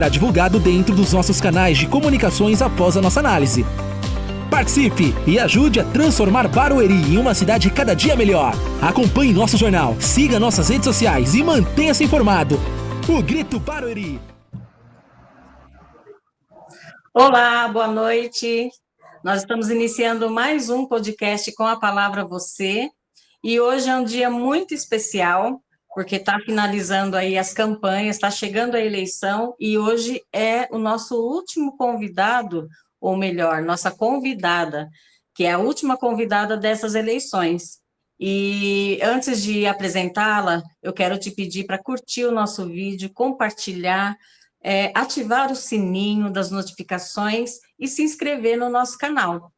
será divulgado dentro dos nossos canais de comunicações após a nossa análise. Participe e ajude a transformar Barueri em uma cidade cada dia melhor. Acompanhe nosso jornal, siga nossas redes sociais e mantenha-se informado. O Grito Barueri. Olá, boa noite. Nós estamos iniciando mais um podcast com a palavra você. E hoje é um dia muito especial, porque está finalizando aí as campanhas, está chegando a eleição, e hoje é o nosso último convidado, ou melhor, nossa convidada, que é a última convidada dessas eleições. E antes de apresentá-la, eu quero te pedir para curtir o nosso vídeo, compartilhar, ativar o sininho das notificações e se inscrever no nosso canal.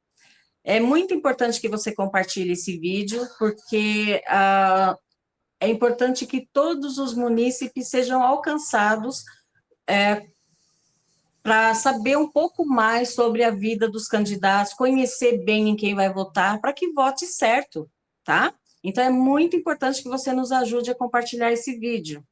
É muito importante que você compartilhe esse vídeo, porque é importante que todos os munícipes sejam alcançados para saber um pouco mais sobre a vida dos candidatos, conhecer bem em quem vai votar, para que vote certo, tá? Então, é muito importante que você nos ajude a compartilhar esse vídeo.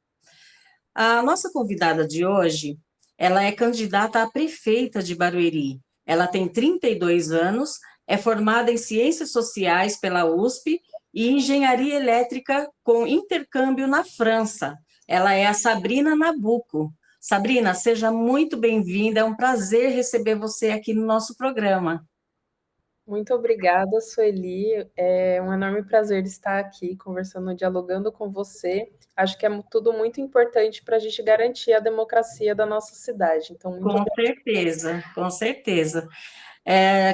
A nossa convidada de hoje, ela é candidata a prefeita de Barueri. Ela tem 32 anos, é formada em Ciências Sociais pela USP e Engenharia Elétrica com intercâmbio na França. Ela é a Sabrina Nabuco. Sabrina, seja muito bem-vinda, é um prazer receber você aqui no nosso programa. Muito obrigada, Sueli. É um enorme prazer estar aqui conversando, dialogando com você. Acho que é tudo muito importante para a gente garantir a democracia da nossa cidade. Então, muito Com certeza, com certeza.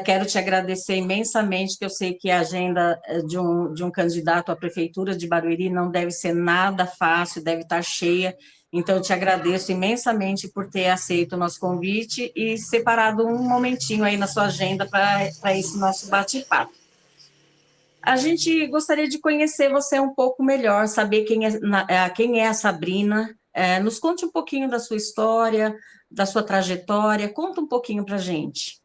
Quero te agradecer imensamente, que eu sei que a agenda de um candidato à prefeitura de Barueri não deve ser nada fácil, deve estar cheia. Então, eu te agradeço imensamente por ter aceito o nosso convite e separado um momentinho aí na sua agenda para esse nosso bate-papo. A gente gostaria de conhecer você um pouco melhor, saber quem é a Sabrina. Nos conte um pouquinho da sua história, da sua trajetória, conta um pouquinho para a gente.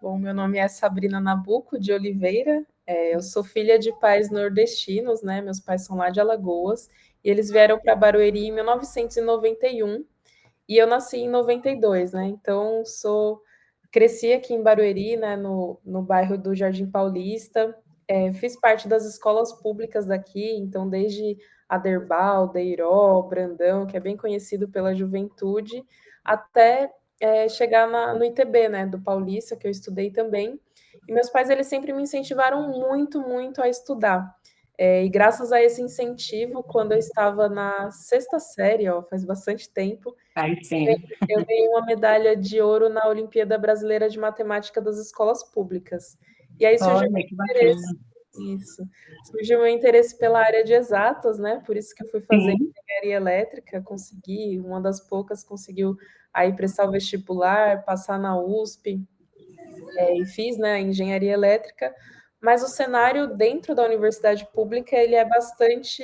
Bom, meu nome é Sabrina Nabuco de Oliveira. Eu sou filha de pais nordestinos, né? Meus pais são lá de Alagoas e eles vieram para Barueri em 1991 e eu nasci em 92, né? Então cresci aqui em Barueri, né? No bairro do Jardim Paulista. Fiz parte das escolas públicas daqui, então desde Aderbal, Deiró, Brandão, que é bem conhecido pela juventude, até chegar no ITB, né, do Paulista, que eu estudei também. E meus pais, eles sempre me incentivaram muito, muito a estudar. E graças a esse incentivo, quando eu estava na sexta série, ó, faz bastante tempo, eu ganhei uma medalha de ouro na Olimpíada Brasileira de Matemática das Escolas Públicas. E aí surgiu Olha, meu que interesse. bacana. Isso. Surgiu meu interesse pela área de exatas, né? Por isso que eu fui fazer Sim. engenharia elétrica, consegui, uma das poucas conseguiu aí prestar o vestibular, passar na USP, e fiz, né, engenharia elétrica, mas o cenário dentro da universidade pública, ele é bastante,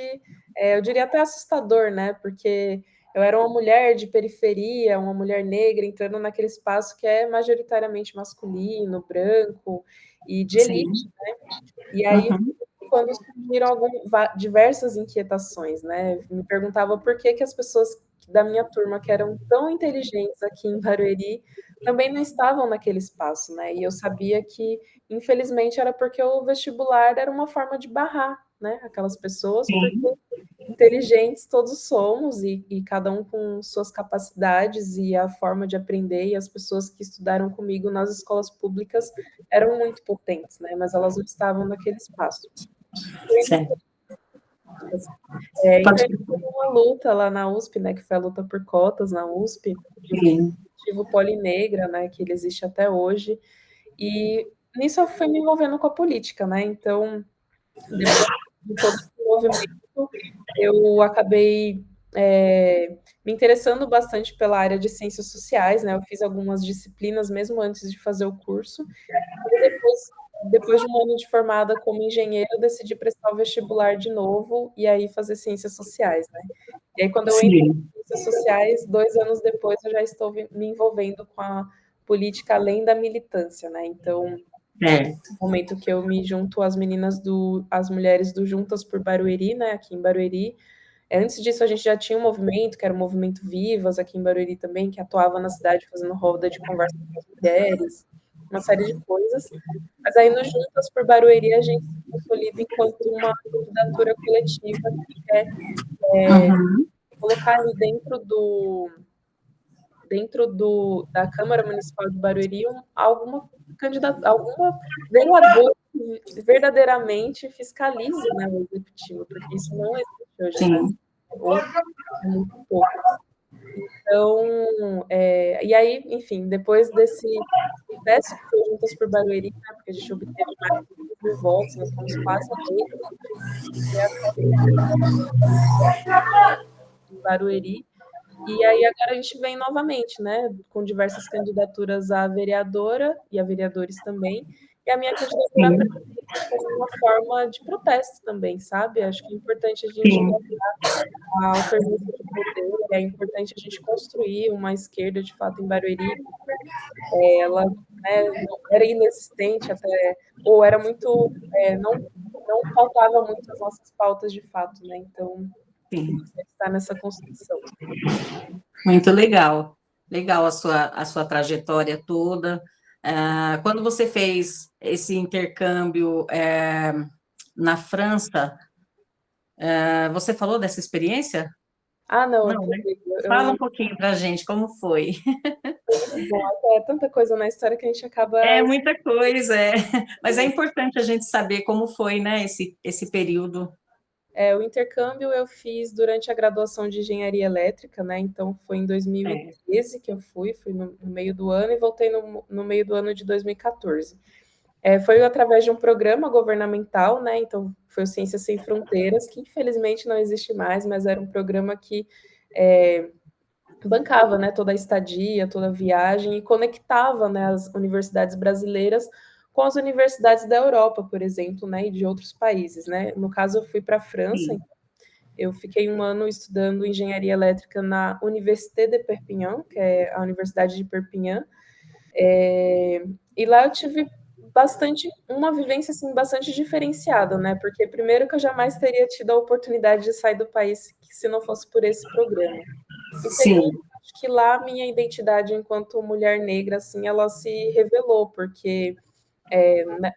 eu diria até assustador, né? Porque eu era uma mulher de periferia, uma mulher negra, entrando naquele espaço que é majoritariamente masculino, branco e de elite, Sim. né? E aí, Uhum. quando surgiram diversas inquietações, né? Me perguntava por que as pessoas da minha turma, que eram tão inteligentes aqui em Barueri, também não estavam naquele espaço, né? E eu sabia que, infelizmente, era porque o vestibular era uma forma de barrar, né? Aquelas pessoas, porque Sim. inteligentes todos somos, e cada um com suas capacidades e a forma de aprender, e as pessoas que estudaram comigo nas escolas públicas eram muito potentes, né? Mas elas não estavam naquele espaço. Certo. Então, Pode. foi uma luta lá na USP, né? Que foi a luta por cotas na USP, Sim. o Polinegra, né? Que ele existe até hoje. E nisso eu fui me envolvendo com a política, né? Então, depois de todo esse movimento, eu acabei me interessando bastante pela área de ciências sociais, né? Eu fiz algumas disciplinas mesmo antes de fazer o curso. E depois de um ano de formada como engenheira, eu decidi prestar o vestibular de novo e aí fazer ciências sociais, né? E aí, quando eu entrei Sim. em ciências sociais, 2 anos depois, eu já estou me envolvendo com a política além da militância, né? Então, Certo. no momento que eu me junto às mulheres do Juntas por Barueri, né, aqui em Barueri, Antes disso, a gente já tinha um movimento, que era o Movimento Vivas, aqui em Barueri também, que atuava na cidade fazendo roda de conversa com as mulheres, uma série de coisas. Mas aí, no Juntas por Barueri, a gente se consolida enquanto uma candidatura coletiva que quer colocar ali da Câmara Municipal de Barueri alguma vereadora que verdadeiramente fiscalize, né, o executivo, porque isso não existe hoje, né? Ou é muito pouco. Então, e aí, enfim, depois desse processo que foi Juntas por Barueri, né, porque a gente obteve mais de 1.000 votos, nós fomos quase eleitos em Barueri. E aí agora a gente vem novamente, né, com diversas candidaturas à vereadora e a vereadores também. E a minha candidatura a presidente como uma forma de protesto também, sabe? Acho que é importante a gente mostrar a alternância de poder, é importante a gente construir uma esquerda de fato em Barueri. Ela, né, era inexistente até, ou era muito, não faltava muito as nossas pautas de fato, né? Então, está nessa construção. Muito legal, legal a sua trajetória toda. Quando você fez esse intercâmbio na França, você falou dessa experiência? Não, né? Fala um pouquinho para a gente como foi. Foi muito bom, é tanta coisa na história que a gente acaba... É muita coisa, mas é importante a gente saber como foi, né, esse período. O intercâmbio eu fiz durante a graduação de engenharia elétrica, né? Então foi em 2013 que eu fui no meio do ano e voltei no meio do ano de 2014. Foi através de um programa governamental, né? Então foi o Ciências Sem Fronteiras, que infelizmente não existe mais, mas era um programa que bancava, né, toda a estadia, toda a viagem e conectava, né, as universidades brasileiras com as universidades da Europa, por exemplo, né, e de outros países, né? No caso, eu fui para a França, então, eu fiquei um ano estudando engenharia elétrica na Université de Perpignan, que é a Universidade de Perpignan, e lá eu tive uma vivência assim, bastante diferenciada, né? Porque primeiro que eu jamais teria tido a oportunidade de sair do país se não fosse por esse programa. E segundo, acho que lá minha identidade enquanto mulher negra, assim, ela se revelou, porque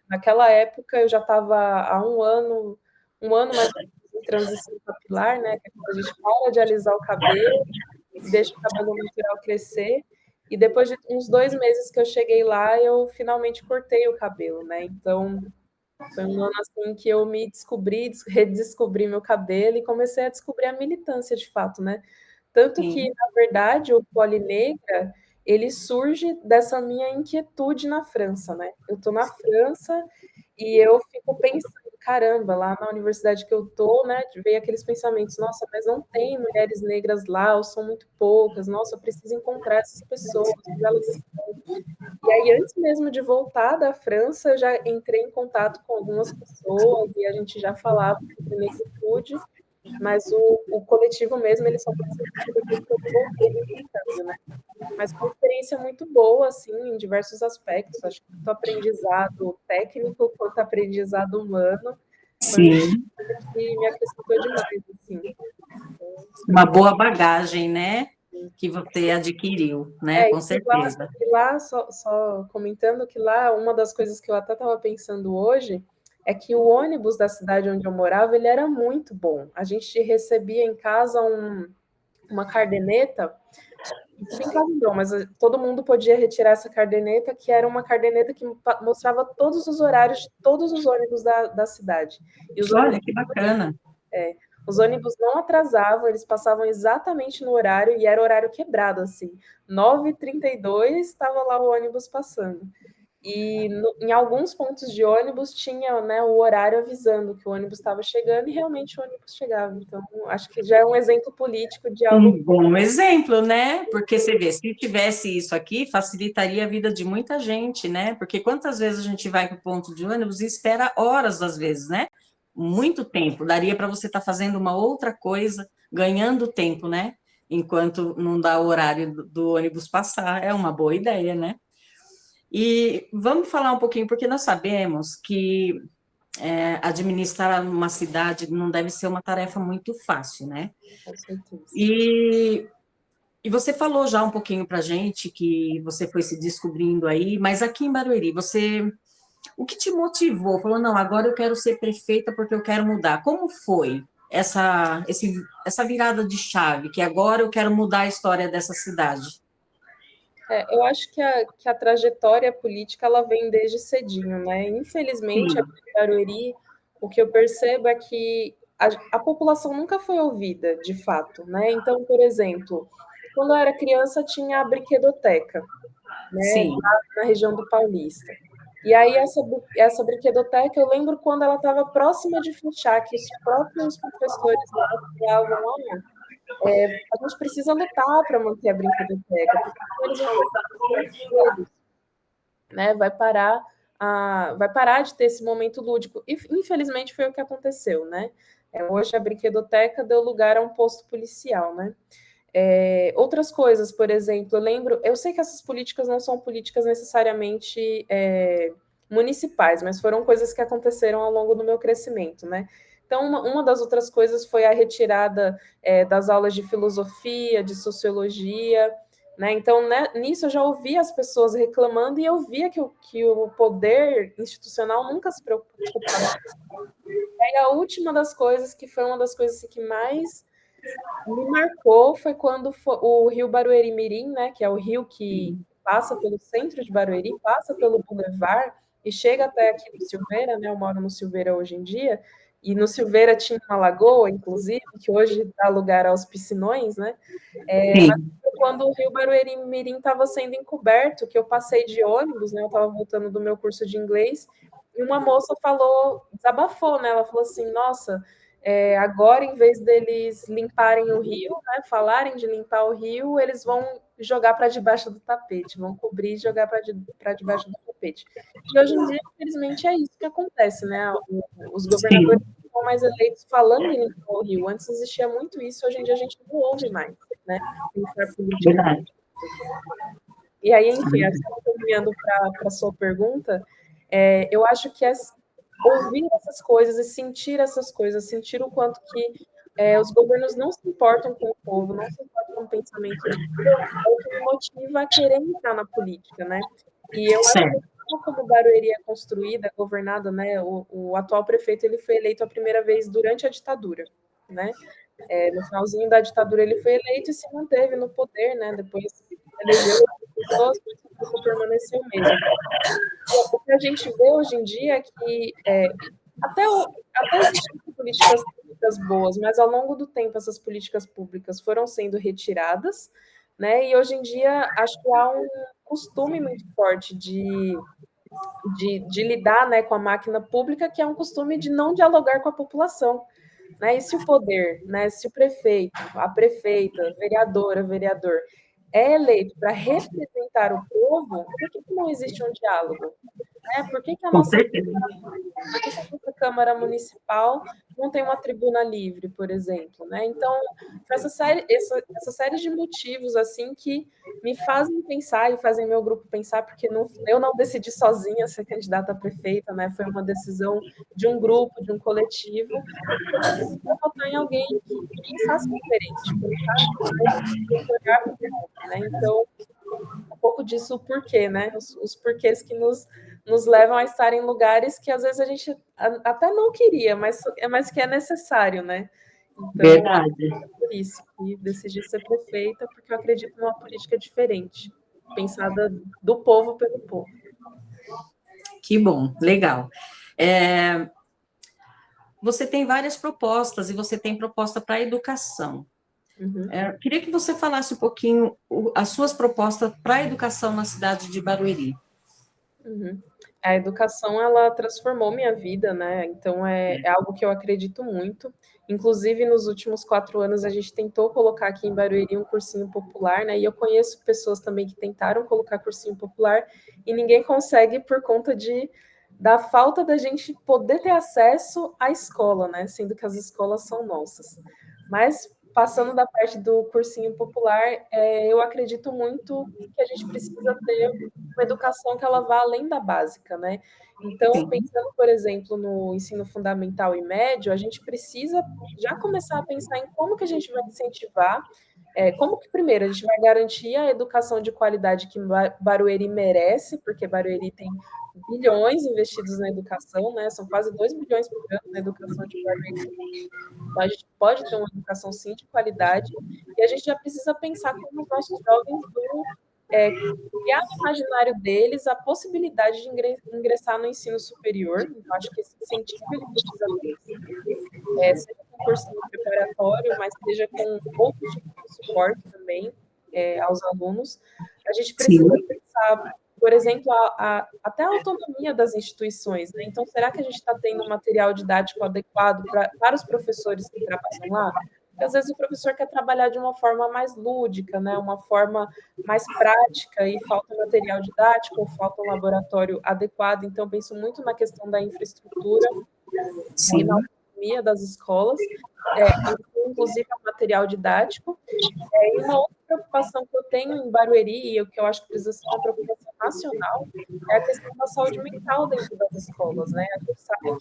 naquela época eu já estava há um ano mais ou menos em transição capilar, né? Que é quando a gente para de alisar o cabelo e deixa o cabelo natural crescer. E depois de uns 2 meses que eu cheguei lá, eu finalmente cortei o cabelo, né? Então, foi um ano assim que eu me descobri, redescobri meu cabelo e comecei a descobrir a militância de fato, né? Tanto que, na verdade, o Polinegra, ele surge dessa minha inquietude na França, né? Eu estou na França e eu fico pensando, caramba, lá na universidade que eu estou, né, veio aqueles pensamentos, nossa, mas não tem mulheres negras lá, ou são muito poucas, nossa, eu preciso encontrar essas pessoas, onde elas estão. E aí, antes mesmo de voltar da França, eu já entrei em contato com algumas pessoas e a gente já falava sobre negritude, mas o coletivo mesmo, ele só foi sentido depois que eu voltei do intercâmbio, né? Mas foi uma experiência muito boa, assim, em diversos aspectos. Acho que tanto aprendizado técnico quanto aprendizado humano. Foi uma coisa que me acrescentou demais, assim. Uma boa bagagem, né? Que você adquiriu, né? Com certeza. Lá só comentando que lá, uma das coisas que eu até estava pensando hoje é que o ônibus da cidade onde eu morava, ele era muito bom. A gente recebia em casa uma caderneta, em casa não, mas todo mundo podia retirar essa caderneta, que era uma caderneta que mostrava todos os horários de todos os ônibus da cidade. E os Olha, que bacana. Os ônibus não atrasavam, eles passavam exatamente no horário, e era horário quebrado, assim. 9h32 estava lá o ônibus passando. E em alguns pontos de ônibus tinha, né, o horário avisando que o ônibus estava chegando, e realmente o ônibus chegava. Então, acho que já é um exemplo político de algo... Um bom exemplo, né? Porque você vê, se tivesse isso aqui, facilitaria a vida de muita gente, né? Porque quantas vezes a gente vai para o ponto de ônibus e espera horas, às vezes, né? Muito tempo. Daria para você estar fazendo uma outra coisa, ganhando tempo, né? Enquanto não dá o horário do ônibus passar. É uma boa ideia, né? E vamos falar um pouquinho, porque nós sabemos que administrar uma cidade não deve ser uma tarefa muito fácil, né? Com certeza. E você falou já um pouquinho para a gente que você foi se descobrindo aí, mas aqui em Barueri, o que te motivou? Falou, não, agora eu quero ser prefeita porque eu quero mudar. Como foi essa virada de chave, que agora eu quero mudar a história dessa cidade? Eu acho que a trajetória política ela vem desde cedinho, né? Infelizmente, aqui Sim, em Barueri, o que eu percebo é que a população nunca foi ouvida, de fato, né? Então, por exemplo, quando eu era criança, tinha a brinquedoteca, né? sim, Lá na região do Paulista. E aí, essa brinquedoteca, eu lembro quando ela estava próxima de fechar, que os próprios professores lá falavam, a gente precisa lutar para manter a brinquedoteca, porque eles vão deles, né? Vai parar de ter esse momento lúdico. E infelizmente foi o que aconteceu, né? Hoje a brinquedoteca deu lugar a um posto policial, né? Outras coisas, por exemplo, eu sei que essas políticas não são políticas necessariamente municipais, mas foram coisas que aconteceram ao longo do meu crescimento, né? Então, uma das outras coisas foi a retirada das aulas de filosofia, de sociologia, né? Então, né, nisso eu já ouvia as pessoas reclamando e eu via que o poder institucional nunca se preocupava. E aí, a última das coisas, que foi uma das coisas assim, que mais me marcou, foi quando o rio Barueri Mirim, né, que é o rio que passa pelo centro de Barueri, passa pelo Boulevard e chega até aqui no Silveira, né? Eu moro no Silveira hoje em dia, e no Silveira tinha uma lagoa, inclusive, que hoje dá lugar aos piscinões, né? Mas sim. foi quando o rio Barueri Mirim estava sendo encoberto, que eu passei de ônibus, né? Eu estava voltando do meu curso de inglês, e uma moça falou, desabafou, né? Ela falou assim, nossa, agora, em vez deles limparem o rio, né, falarem de limpar o rio, eles vão jogar para debaixo do tapete, vão cobrir e jogar para debaixo do tapete. E hoje em dia, infelizmente, é isso que acontece, né? Os Sim, governadores são mais eleitos falando em limpar o rio. Antes existia muito isso, hoje em dia a gente não ouve mais, né? Pensar política. verdade. E aí, enfim, caminhando para a sua pergunta, eu acho que ouvir essas coisas e sentir essas coisas, sentir o quanto que os governos não se importam com o povo, não se importam com o pensamento do povo, é o que me motiva a querer entrar na política, né? E eu acho que Certo. como Barueri é construída, governada, né? O atual prefeito ele foi eleito a primeira vez durante a ditadura, né? No finalzinho da ditadura ele foi eleito e se manteve no poder, né? Depois elegeu outras pessoas, mas o grupo permaneceu mesmo. O que a gente vê hoje em dia é que até existem políticas públicas boas, mas ao longo do tempo essas políticas públicas foram sendo retiradas, né? E hoje em dia acho que há um costume muito forte de lidar, né, com a máquina pública, que é um costume de não dialogar com a população. Né? E se o poder, né, se o prefeito, a prefeita, vereadora, vereador, é eleito para representar o povo, por que não existe um diálogo? Né? Com certeza. Por que a nossa Câmara Municipal não tem uma tribuna livre, por exemplo? Né? Então, essa série de motivos assim que me fazem pensar e fazem meu grupo pensar, porque eu não decidi sozinha ser candidata a prefeita, né? Foi uma decisão de um grupo, de um coletivo, e eu decidi votar em alguém que pensasse diferente, pensasse mais, olhar para o povo, né? Então, um pouco disso o porquê, né? Os porquês que nos levam a estar em lugares que às vezes a gente até não queria, mas que é necessário, né? Então, Verdade. é por isso que decidi ser prefeita, porque eu acredito numa política diferente, pensada do povo pelo povo. Que bom, legal. Você tem várias propostas e você tem proposta para a educação. Uhum. Queria que você falasse um pouquinho as suas propostas para a educação na cidade de Barueri. Uhum. A educação, ela transformou minha vida, né? Então, é algo que eu acredito muito. Inclusive, nos últimos 4 anos, a gente tentou colocar aqui em Barueri um cursinho popular, né? E eu conheço pessoas também que tentaram colocar cursinho popular e ninguém consegue por conta da falta da gente poder ter acesso à escola, né? Sendo que as escolas são nossas. Mas passando da parte do cursinho popular, eu acredito muito que a gente precisa ter uma educação que ela vá além da básica, né? Então, pensando, por exemplo, no ensino fundamental e médio, a gente precisa já começar a pensar em como que a gente vai incentivar, como que, primeiro, a gente vai garantir a educação de qualidade que Barueri merece, porque Barueri tem bilhões investidos na educação, né? São quase 2 bilhões por ano na educação de Barueri. Então, a gente pode ter uma educação, sim, de qualidade, e a gente já precisa pensar como os nossos jovens vão criar no imaginário deles a possibilidade de ingressar no ensino superior. Então, acho que esse incentivo ele precisa ter, seja com cursinho preparatório, mas seja com outros tipos de suporte também aos alunos. A gente precisa pensar, por exemplo, até a autonomia das instituições, né? Então, será que a gente está tendo um material didático adequado para os professores que trabalham lá? Porque, às vezes, o professor quer trabalhar de uma forma mais lúdica, né? Uma forma mais prática, e falta material didático, ou falta um laboratório adequado. Então, penso muito na questão da infraestrutura e na autonomia das escolas, inclusive o material didático. E uma outra preocupação que eu tenho em Barueri, e o que eu acho que precisa ser uma preocupação nacional, é a questão da saúde mental dentro das escolas, né? A gente sabe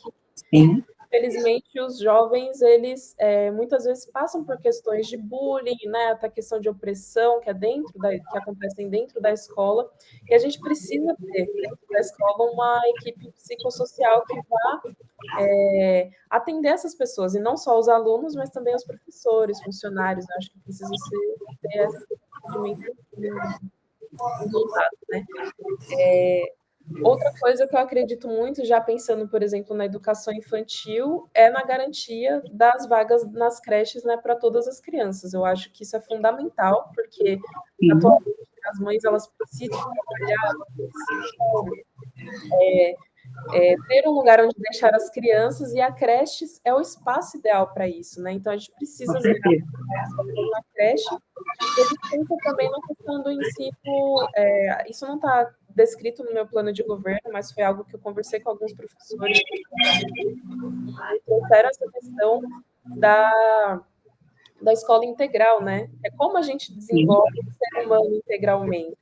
que, infelizmente, os jovens, eles muitas vezes passam por questões de bullying, né? Até questão de opressão que que acontecem dentro da escola, e a gente precisa ter dentro da escola uma equipe psicossocial que vá atender essas pessoas, e não só os alunos, mas também os professores, funcionários. Eu acho que precisa ter esse atendimento voltado, né? Outra coisa que eu acredito muito, já pensando, por exemplo, na educação infantil, é na garantia das vagas nas creches, né, para todas as crianças. Eu acho que isso é fundamental, porque atualmente as mães, elas precisam trabalhar, ter um lugar onde deixar as crianças, e a creche é o espaço ideal para isso, né? Então, a gente precisa zerar na creche, e a gente pensa também na questão do ensino, isso não está descrito no meu plano de governo, mas foi algo que eu conversei com alguns professores, e trouxeram essa questão da escola integral, né? É como a gente desenvolve o ser humano integralmente.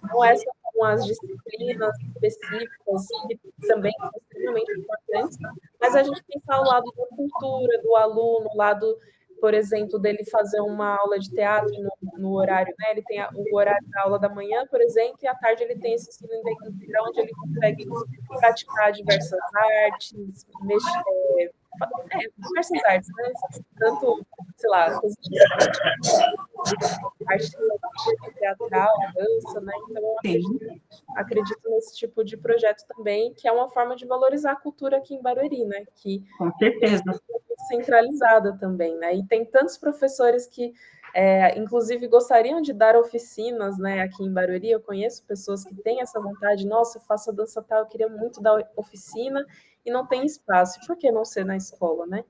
Não é só com as disciplinas específicas, que também são extremamente importantes, mas a gente pensar o lado da cultura do aluno, o lado, por exemplo, dele fazer uma aula de teatro no horário, né? Ele tem o horário da aula da manhã, por exemplo, e à tarde ele tem esse ensino integral, onde ele consegue praticar diversas artes, diversas artes, né? Tanto, sei lá, arte teatral, dança, né? Então, eu acredito nesse tipo de projeto também, que é uma forma de valorizar a cultura aqui em Barueri, né? Que com certeza é centralizada também, né? E tem tantos professores que, inclusive, gostariam de dar oficinas, né? Aqui em Barueri, eu conheço pessoas que têm essa vontade. Nossa, eu faço a dança tal, eu queria muito dar oficina, e não tem espaço. Por que não ser na escola, né?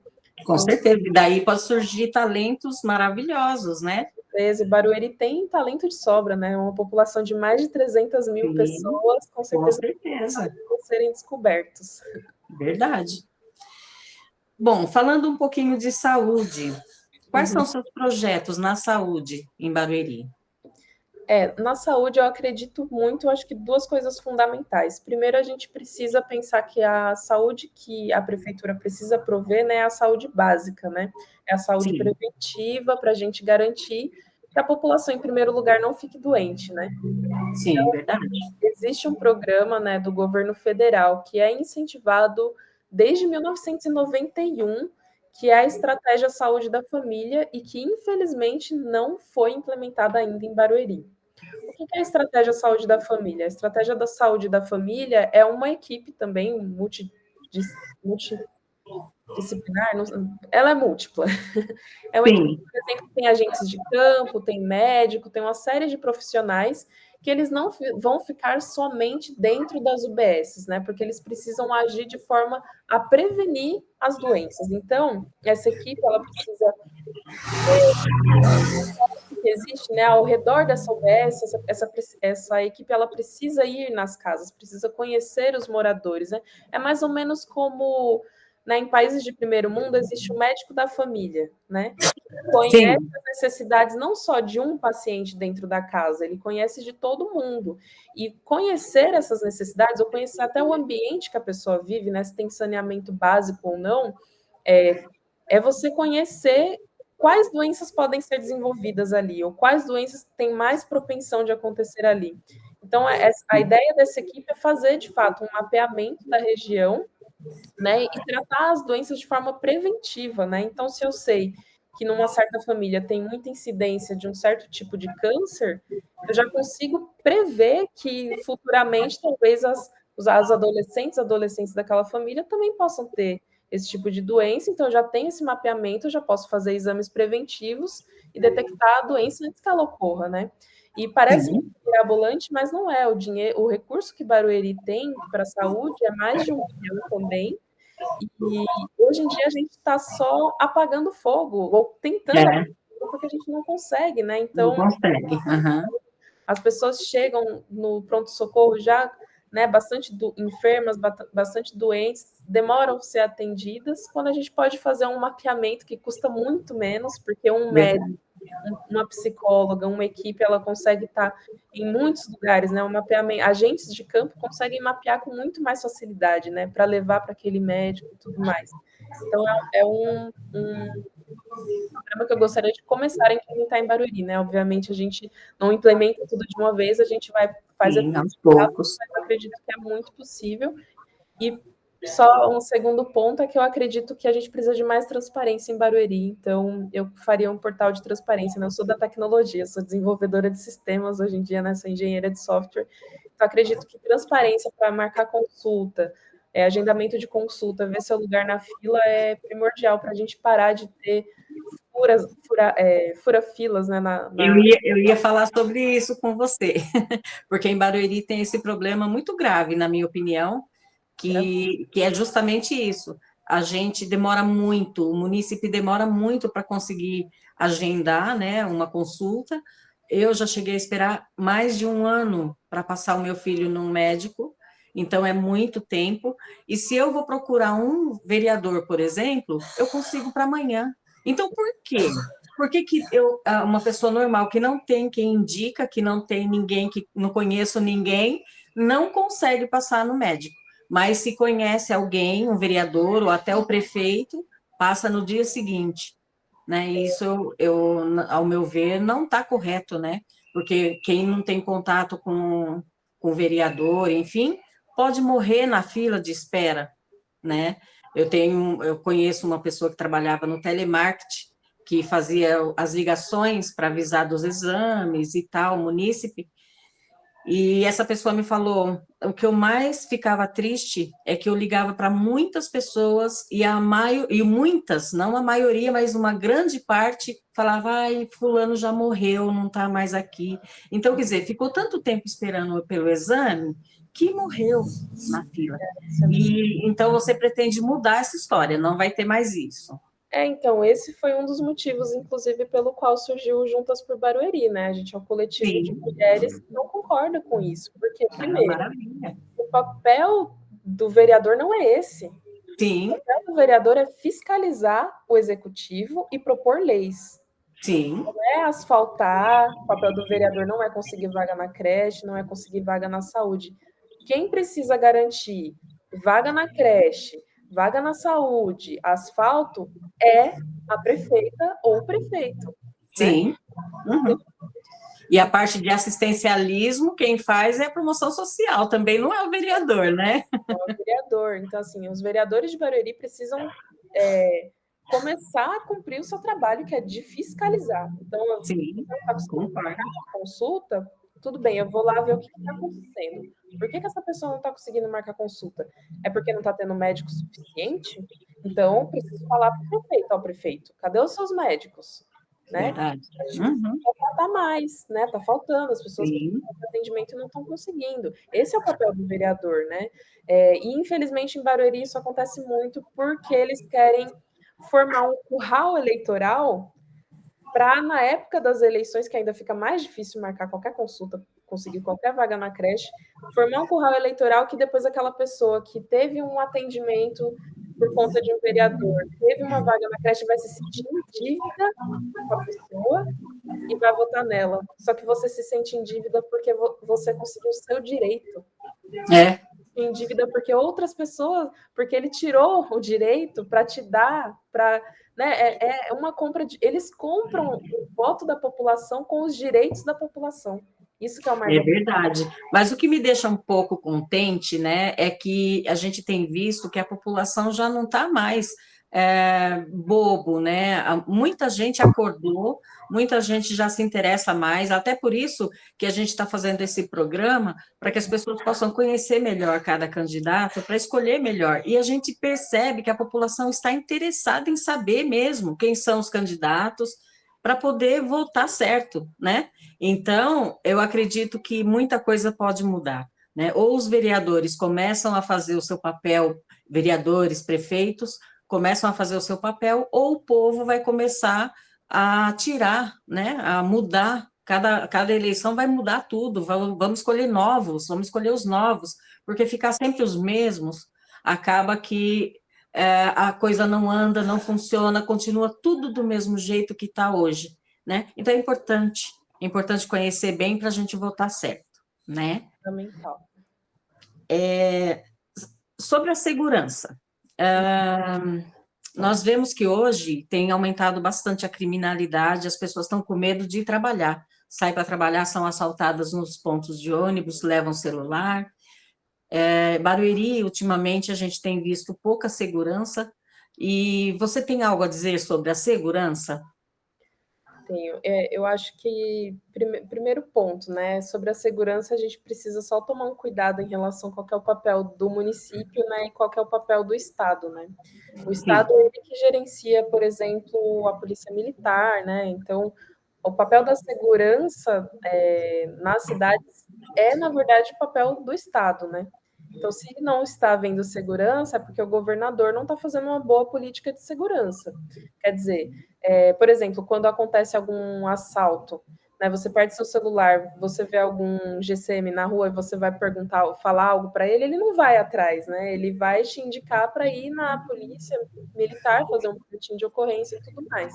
Com certeza, e daí pode surgir talentos maravilhosos, né? E Barueri tem talento de sobra, né? Uma população de mais de 300 mil pessoas, com certeza, serem descobertos. Verdade. Bom, falando um pouquinho de saúde, quais são os seus projetos na saúde em Barueri? Na saúde, eu acredito muito, acho que duas coisas fundamentais. Primeiro, a gente precisa pensar que a saúde que a prefeitura precisa prover, né, é a saúde básica, né? É a saúde preventiva, para a gente garantir que a população, em primeiro lugar, não fique doente, né? Sim, então, verdade. Existe um programa, né, do governo federal que é incentivado desde 1991, que é a Estratégia Saúde da Família, e que, infelizmente, não foi implementada ainda em Barueri. O que é a Estratégia Saúde da Família? A Estratégia da Saúde da Família é uma equipe também multidisciplinar, ela é múltipla. É uma equipe, por exemplo, que tem agentes de campo, tem médico, tem uma série de profissionais que eles não vão ficar somente dentro das UBSs, né? Porque eles precisam agir de forma a prevenir as doenças. Então, essa equipe, ela precisa que existe, né, ao redor dessa UBS, essa equipe, ela precisa ir nas casas, precisa conhecer os moradores, né? É mais ou menos como né, em países de primeiro mundo existe o médico da família, né? Conhece as necessidades não só de um paciente dentro da casa, ele conhece de todo mundo. E conhecer essas necessidades, ou conhecer até o ambiente que a pessoa vive, né, se tem saneamento básico ou não, é você conhecer quais doenças podem ser desenvolvidas ali, ou quais doenças têm mais propensão de acontecer ali. Então, a ideia dessa equipe é fazer, de fato, um mapeamento da região, né, e tratar as doenças de forma preventiva, né? Então, se eu sei que numa certa família tem muita incidência de um certo tipo de câncer, eu já consigo prever que futuramente talvez os adolescentes daquela família também possam ter esse tipo de doença, então eu já tenho esse mapeamento, eu já posso fazer exames preventivos e detectar a doença antes que ela ocorra, né? E parece mirabolante, mas não é. O recurso que Barueri tem para a saúde é mais de 1 bilhão também, e hoje em dia a gente está só apagando fogo, ou tentando apagar fogo, porque a gente não consegue, né? Então, não consegue. as pessoas chegam no pronto-socorro já, né, bastante enfermas, bastante doentes, demoram a ser atendidas, quando a gente pode fazer um mapeamento que custa muito menos, porque um médico, uma psicóloga, uma equipe, ela consegue estar em muitos lugares, né? Um mapeamento, agentes de campo conseguem mapear com muito mais facilidade, né? Para levar para aquele médico e tudo mais. Então, é um programa que eu gostaria de começar a implementar em Barueri, né? Obviamente, a gente não implementa tudo de uma vez, a gente vai fazer aos poucos. mas eu acredito que é muito possível. E só um segundo ponto é que eu acredito que a gente precisa de mais transparência em Barueri, então eu faria um portal de transparência, né? Eu sou da tecnologia, sou desenvolvedora de sistemas hoje em dia, né? Sou engenheira de software, então acredito que transparência para marcar consulta, agendamento de consulta, ver seu lugar na fila é primordial para a gente parar de ter fura-filas, né? Eu ia falar sobre isso com você, porque em Barueri tem esse problema muito grave, na minha opinião, que é justamente isso. A gente demora muito, o município demora muito para conseguir agendar, né, uma consulta. Eu já cheguei a esperar mais de 1 ano para passar o meu filho num médico, então é muito tempo. E se eu vou procurar um vereador, por exemplo, eu consigo para amanhã. Então, por quê? Por que uma pessoa normal que não tem quem indica, que não tem ninguém, que não conheço ninguém, não consegue passar no médico? Mas se conhece alguém, um vereador ou até o prefeito, passa no dia seguinte, né? Isso, ao meu ver, não está correto, né? Porque quem não tem contato com o vereador, enfim, pode morrer na fila de espera, né? Eu conheço uma pessoa que trabalhava no telemarketing, que fazia as ligações para avisar dos exames e tal, munícipe, e essa pessoa me falou, o que eu mais ficava triste é que eu ligava para muitas pessoas e muitas, não a maioria, mas uma grande parte falava, ai, fulano já morreu, não está mais aqui. Então, quer dizer, ficou tanto tempo esperando pelo exame que morreu na fila. E então você pretende mudar essa história, não vai ter mais isso. Então, esse foi um dos motivos, inclusive, pelo qual surgiu o Juntas por Barueri, né? A gente é um coletivo de mulheres que não concorda com isso, porque, primeiro, o papel do vereador não é esse. Sim. O papel do vereador é fiscalizar o executivo e propor leis. Sim. Não é asfaltar, o papel do vereador não é conseguir vaga na creche, não é conseguir vaga na saúde. Quem precisa garantir vaga na creche, vaga na saúde, asfalto, é a prefeita ou o prefeito. Sim. Né? Uhum. E a parte de assistencialismo, quem faz é a promoção social, também não é o vereador, né? É o vereador. Então, assim, os vereadores de Barueri precisam começar a cumprir o seu trabalho, que é de fiscalizar. Então, sim, uma consulta, tudo bem, eu vou lá ver o que está acontecendo. Por que essa pessoa não está conseguindo marcar consulta? É porque não está tendo médico suficiente? Então, preciso falar para o prefeito. Ó, prefeito, cadê os seus médicos? Né? Verdade. A gente precisa contratar mais, né? Tá faltando, as pessoas precisam de atendimento e não estão conseguindo. Esse é o papel do vereador, né? E infelizmente em Barueri isso acontece muito porque eles querem formar um curral eleitoral para, na época das eleições, que ainda fica mais difícil marcar qualquer consulta, conseguir qualquer vaga na creche, formar um curral eleitoral que depois aquela pessoa que teve um atendimento por conta de um vereador, teve uma vaga na creche, vai se sentir em dívida com a pessoa e vai votar nela. Só que você se sente em dívida porque você conseguiu o seu direito. Em dívida porque outras pessoas, porque ele tirou o direito para te dar, para, né, é uma compra de, eles compram o voto da população com os direitos da população. Isso que é o mais verdade. Mas o que me deixa um pouco contente, né, é que a gente tem visto que a população já não está mais bobo, né? Muita gente acordou, muita gente já se interessa mais, até por isso que a gente está fazendo esse programa, para que as pessoas possam conhecer melhor cada candidato, para escolher melhor. E a gente percebe que a população está interessada em saber mesmo quem são os candidatos, para poder votar certo, né? Então, eu acredito que muita coisa pode mudar, né? Ou os vereadores começam a fazer o seu papel, vereadores, prefeitos, começam a fazer o seu papel, ou o povo vai começar a tirar, né? A mudar. Cada eleição vai mudar tudo, vamos escolher novos, vamos escolher os novos, porque ficar sempre os mesmos acaba que a coisa não anda, não funciona, continua tudo do mesmo jeito que está hoje, né? Então é importante conhecer bem para a gente votar certo, né? fundamental. Sobre a segurança, nós vemos que hoje tem aumentado bastante a criminalidade, as pessoas estão com medo de ir trabalhar, saem para trabalhar, são assaltadas nos pontos de ônibus, levam celular. Barueri, ultimamente, a gente tem visto pouca segurança, e você tem algo a dizer sobre a segurança? Tenho. Eu acho que, primeiro ponto, né, sobre a segurança, a gente precisa só tomar um cuidado em relação a qual que é o papel do município, né, e qual que é o papel do Estado, né. O Estado, ele que gerencia, por exemplo, a polícia militar, né, então, o papel da segurança nas cidades na verdade, o papel do Estado, né. Então, se não está havendo segurança, é porque o governador não está fazendo uma boa política de segurança. Quer dizer, por exemplo, quando acontece algum assalto, né, você perde seu celular, você vê algum GCM na rua e você vai perguntar, falar algo para ele, ele não vai atrás, né? Ele vai te indicar para ir na polícia militar, fazer um boletim de ocorrência e tudo mais.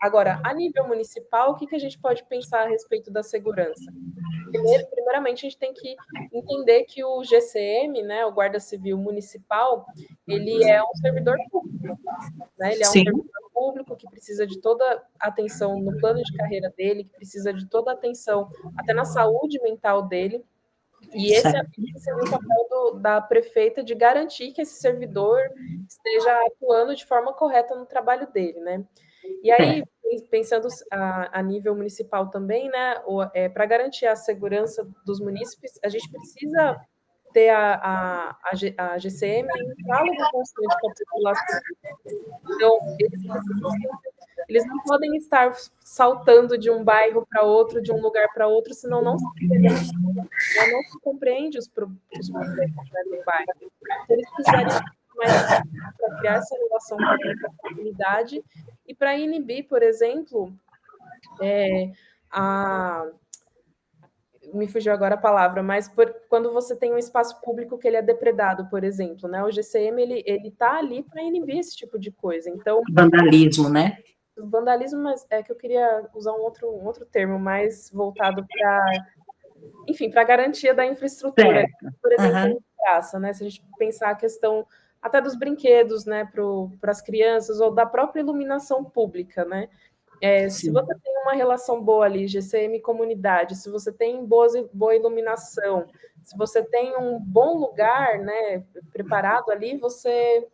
Agora, a nível municipal, o que a gente pode pensar a respeito da segurança? Primeiramente, a gente tem que entender que o GCM, né, o Guarda Civil Municipal, ele é um servidor público, né? Ele é um servidor público que precisa de toda atenção no plano de carreira dele, que precisa de toda atenção até na saúde mental dele. E esse seria o papel da prefeita de garantir que esse servidor esteja atuando de forma correta no trabalho dele, né? E aí, pensando a nível municipal também, né, para garantir a segurança dos munícipes, a gente precisa ter a GCM em diálogo constante com a população. Então, eles não podem estar saltando de um bairro para outro, de um lugar para outro, senão não se compreende os problemas, né, do bairro. Então, eles precisariam mais para criar essa relação com a comunidade e para inibir, por exemplo, me fugiu agora a palavra, mas quando você tem um espaço público que ele é depredado, por exemplo, né? O GCM ele está ali para inibir esse tipo de coisa. Então, vandalismo, né? Vandalismo, mas é que eu queria usar um outro termo mais voltado para, enfim, para a garantia da infraestrutura. Por exemplo, praça, né? Se a gente pensar a questão até dos brinquedos, né, para as crianças, ou da própria iluminação pública, né? Se você tem uma relação boa ali, GCM comunidade, se você tem boa iluminação, se você tem um bom lugar, né, preparado ali, você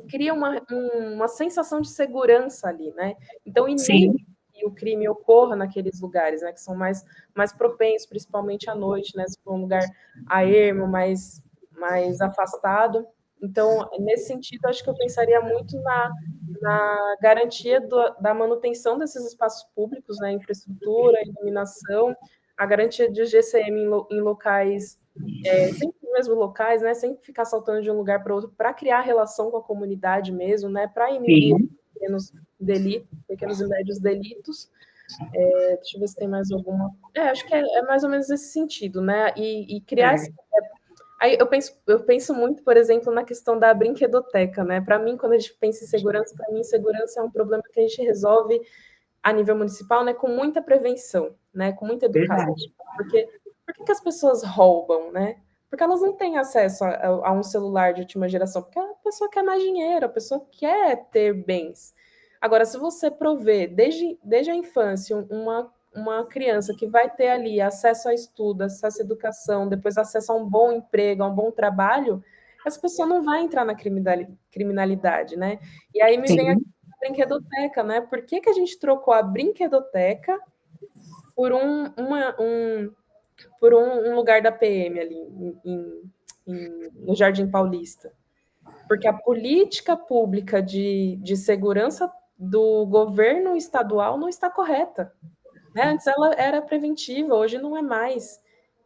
cria uma sensação de segurança ali, né? Então, inibe que o crime ocorra naqueles lugares, né, que são mais propensos, principalmente à noite, né, se for um lugar a ermo, mais afastado. Então, nesse sentido, acho que eu pensaria muito na garantia da manutenção desses espaços públicos, né, infraestrutura, iluminação, a garantia de GCM em locais, sempre nos mesmos locais, né, sem ficar saltando de um lugar para outro, para criar relação com a comunidade mesmo, né, para inibir pequenos e médios delitos. Deixa eu ver se tem mais alguma. Acho que é mais ou menos esse sentido, né, e criar Aí eu penso muito, por exemplo, na questão da brinquedoteca, né? Para mim, quando a gente pensa em segurança, para mim, segurança é um problema que a gente resolve a nível municipal, né, com muita prevenção, né, com muita educação. Verdade. Porque por que as pessoas roubam, né? Porque elas não têm acesso a um celular de última geração, porque a pessoa quer mais dinheiro, a pessoa quer ter bens. Agora, se você prover desde a infância uma criança que vai ter ali acesso a estudo, acesso à educação, depois acesso a um bom emprego, a um bom trabalho, essa pessoa não vai entrar na criminalidade, né? E aí me vem a Sim, brinquedoteca, né? Por que a gente trocou a brinquedoteca por um lugar da PM ali no Jardim Paulista? Porque a política pública de segurança do governo estadual não está correta. Né? Antes ela era preventiva, hoje não é mais.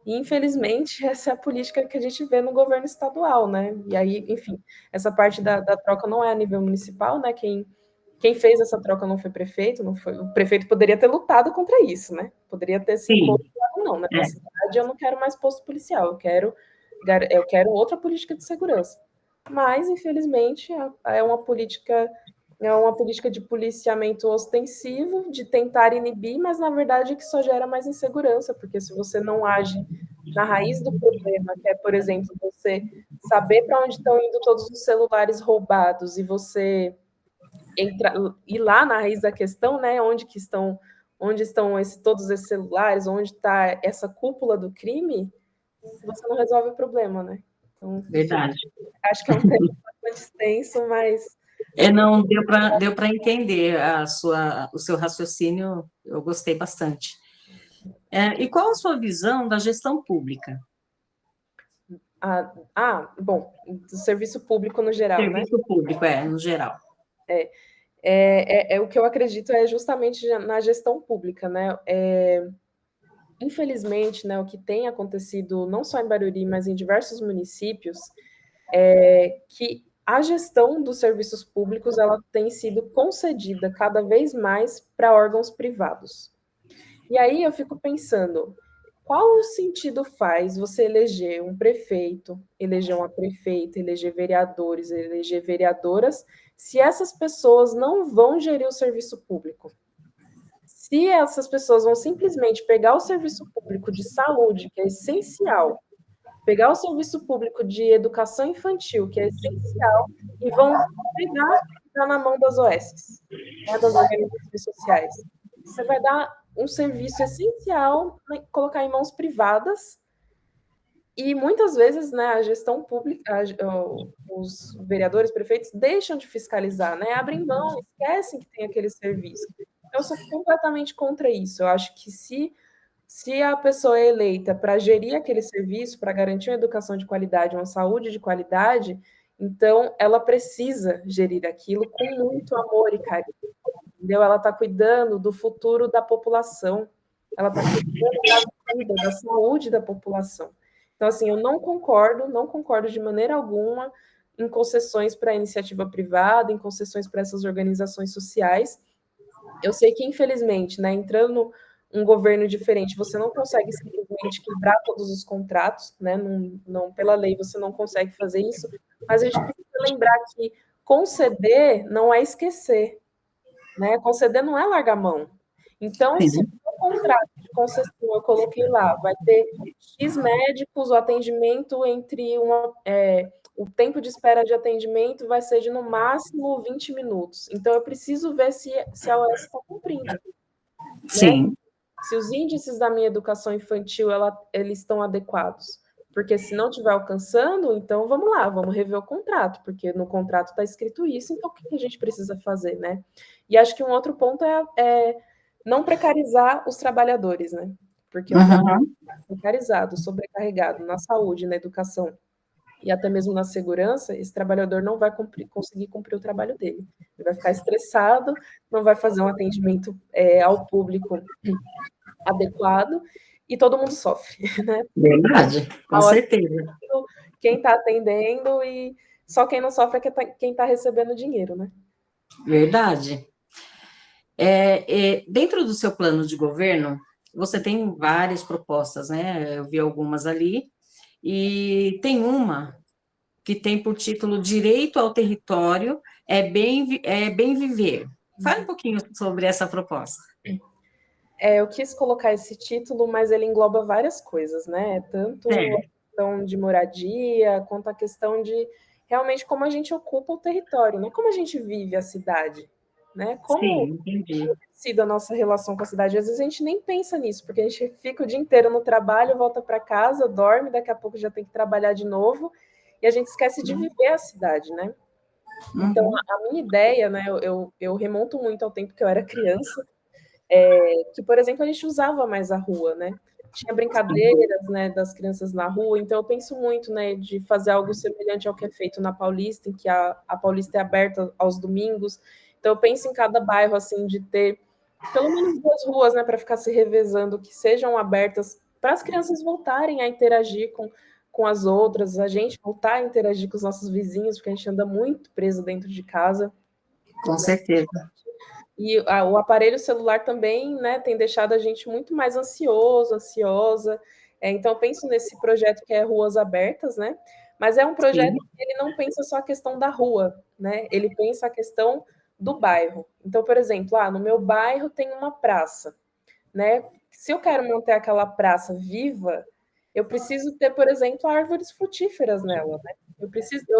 E, infelizmente, essa é a política que a gente vê no governo estadual, né? E aí, enfim, essa parte da troca não é a nível municipal, né? Quem fez essa troca não foi prefeito, não foi. O prefeito poderia ter lutado contra isso, né? Poderia ter se sim, imposto, não, na minha é, cidade eu não quero mais posto policial, eu quero outra política de segurança. Mas, infelizmente, é uma política de policiamento ostensivo, de tentar inibir, mas na verdade que só gera mais insegurança, porque se você não age na raiz do problema, que é, por exemplo, você saber para onde estão indo todos os celulares roubados e você ir lá na raiz da questão, né, onde estão todos esses celulares, onde está essa cúpula do crime, você não resolve o problema, né? Então, verdade. acho que é um tema bastante extenso, mas Não, deu para entender o seu raciocínio, eu gostei bastante. E qual a sua visão da gestão pública? bom, do serviço público no geral, né? Serviço público, no geral. O que eu acredito é justamente na gestão pública, né? Infelizmente, né, o que tem acontecido não só em Barueri, mas em diversos municípios, é que a gestão dos serviços públicos ela tem sido concedida cada vez mais para órgãos privados. E aí eu fico pensando, qual sentido faz você eleger um prefeito, eleger uma prefeita, eleger vereadores, eleger vereadoras, se essas pessoas não vão gerir o serviço público? Se essas pessoas vão simplesmente pegar o serviço público de saúde, que é essencial, pegar o serviço público de educação infantil, que é essencial, e vão pegar e dar na mão das OS, né, das organizações sociais. Você vai dar um serviço essencial, né, colocar em mãos privadas, e muitas vezes, né, a gestão pública, os vereadores, prefeitos, deixam de fiscalizar, né, abrem mão, esquecem que tem aquele serviço. Eu sou completamente contra isso. Eu acho que se a pessoa é eleita para gerir aquele serviço, para garantir uma educação de qualidade, uma saúde de qualidade, então ela precisa gerir aquilo com muito amor e carinho, entendeu? Ela está cuidando do futuro da população, ela está cuidando da vida, da saúde da população. Então, assim, eu não concordo de maneira alguma em concessões para a iniciativa privada, em concessões para essas organizações sociais. Eu sei que, infelizmente, né, entrando um governo diferente, você não consegue simplesmente quebrar todos os contratos, né? Não, pela lei você não consegue fazer isso, mas a gente precisa lembrar que conceder não é esquecer, né? Conceder não é largar a mão. Então, se Sim, o contrato de concessão eu coloquei lá, vai ter X médicos, o atendimento o tempo de espera de atendimento vai ser de no máximo 20 minutos. Então, eu preciso ver se a OS está cumprindo, né? sim, Se os índices da minha educação infantil eles estão adequados. Porque se não estiver alcançando, então vamos lá, vamos rever o contrato, porque no contrato está escrito isso, então o que a gente precisa fazer, né? E acho que um outro ponto é não precarizar os trabalhadores, né? Porque o trabalho precarizado, sobrecarregado na saúde, na educação e até mesmo na segurança, esse trabalhador não vai conseguir cumprir o trabalho dele. Ele vai ficar estressado, não vai fazer um atendimento ao público adequado e todo mundo sofre, né? verdade, com A hora certeza. quem está atendendo e só quem não sofre é quem está recebendo dinheiro, né? Verdade. Dentro do seu plano de governo, você tem várias propostas, né? Eu vi algumas ali, e tem uma que tem por título Direito ao Território é bem Viver. Fale um pouquinho sobre essa proposta. Eu quis colocar esse título, mas ele engloba várias coisas, né? Tanto a questão de moradia, quanto a questão de realmente como a gente ocupa o território, né? Como a gente vive a cidade, né? Como decide a nossa relação com a cidade. Às vezes a gente nem pensa nisso, porque a gente fica o dia inteiro no trabalho, volta para casa, dorme, daqui a pouco já tem que trabalhar de novo, e a gente esquece de viver a cidade, né? Então, a minha ideia, né? Eu remonto muito ao tempo que eu era criança, que, por exemplo, a gente usava mais a rua, né? Tinha brincadeiras, né, das crianças na rua, então eu penso muito, né, de fazer algo semelhante ao que é feito na Paulista, em que a Paulista é aberta aos domingos. Então eu penso em cada bairro, assim, de ter pelo menos 2 ruas, né, para ficar se revezando, que sejam abertas para as crianças voltarem a interagir com as outras, a gente voltar a interagir com os nossos vizinhos, porque a gente anda muito preso dentro de casa. Com certeza. E o aparelho celular também, né, tem deixado a gente muito mais ansioso, ansiosa. Então, eu penso nesse projeto que é Ruas Abertas, né? Mas é um projeto que ele não pensa só a questão da rua, né? Ele pensa a questão do bairro. Então, por exemplo, no meu bairro tem uma praça, né? Se eu quero manter aquela praça viva, eu preciso ter, por exemplo, árvores frutíferas nela, né?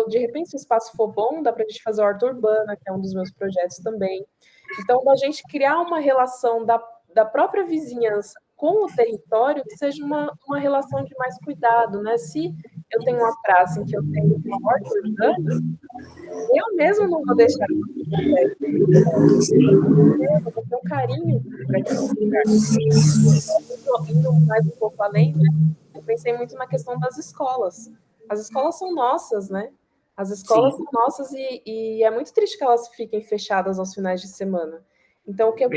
De repente, se o espaço for bom, dá para a gente fazer horta urbana, que é um dos meus projetos também. Então, da gente criar uma relação da própria vizinhança com o território que seja uma relação de mais cuidado, né? Se eu tenho uma praça em que eu tenho uma horta urbana, eu mesmo não vou deixar eu vou ter um carinho por aquele lugar. Indo mais um pouco além, né? Eu pensei muito na questão das escolas. As escolas são nossas, né? As escolas são nossas e é muito triste que elas fiquem fechadas aos finais de semana. Então, o que eu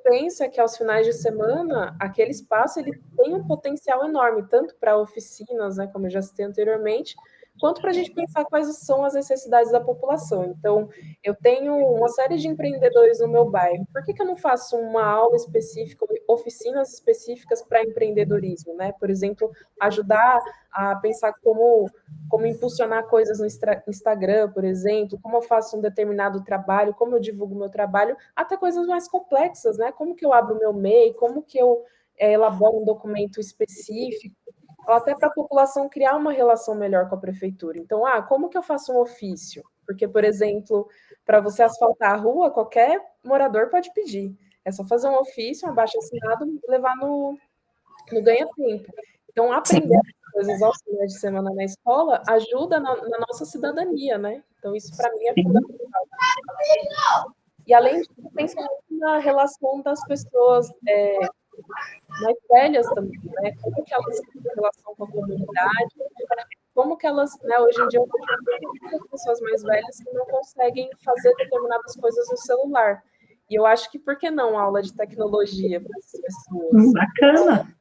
penso é que aos finais de semana, aquele espaço ele tem um potencial enorme, tanto para oficinas, né, como eu já citei anteriormente, quanto para a gente pensar quais são as necessidades da população. Então, eu tenho uma série de empreendedores no meu bairro. Por que eu não faço uma aula específica, oficinas específicas para empreendedorismo, né? Por exemplo, ajudar a pensar como impulsionar coisas no Instagram, por exemplo, como eu faço um determinado trabalho, como eu divulgo meu trabalho, até coisas mais complexas, né? Como que eu abro meu MEI, como que eu elaboro um documento específico, ou até para a população criar uma relação melhor com a prefeitura. Então, como que eu faço um ofício? Porque, por exemplo, para você asfaltar a rua, qualquer morador pode pedir. É só fazer um ofício, um abaixo-assinado, levar no ganha-tempo. Então, aprender coisas aos finais de semana na escola ajuda na nossa cidadania, né? Então, isso para mim é fundamental. E, além disso, penso muito na relação das pessoas mais velhas também, né? Como que elas têm relação com a comunidade, como que elas, né, hoje em dia, eu vejo muitas pessoas mais velhas que não conseguem fazer determinadas coisas no celular. E eu acho que, por que não aula de tecnologia para essas pessoas? Bacana!